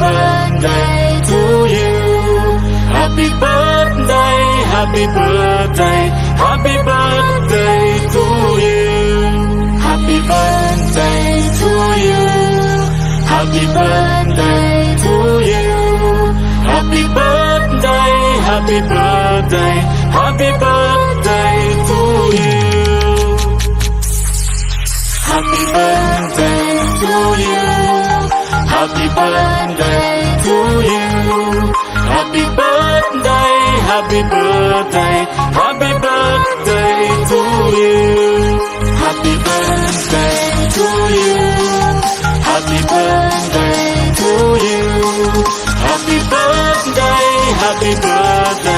birthday to you. Happy birthday, happy birthday, happy birthday to you. Happy birthday to you. Happy birthday to you. Happy birthday, happy birthday, happy birthday to you. Happy birthday to you. Happy birthday to you. Happy birthday, happy birthday, happy birthday to you. Happy birthday to you. Happy birthday to you. Happy birthday, happy birthday.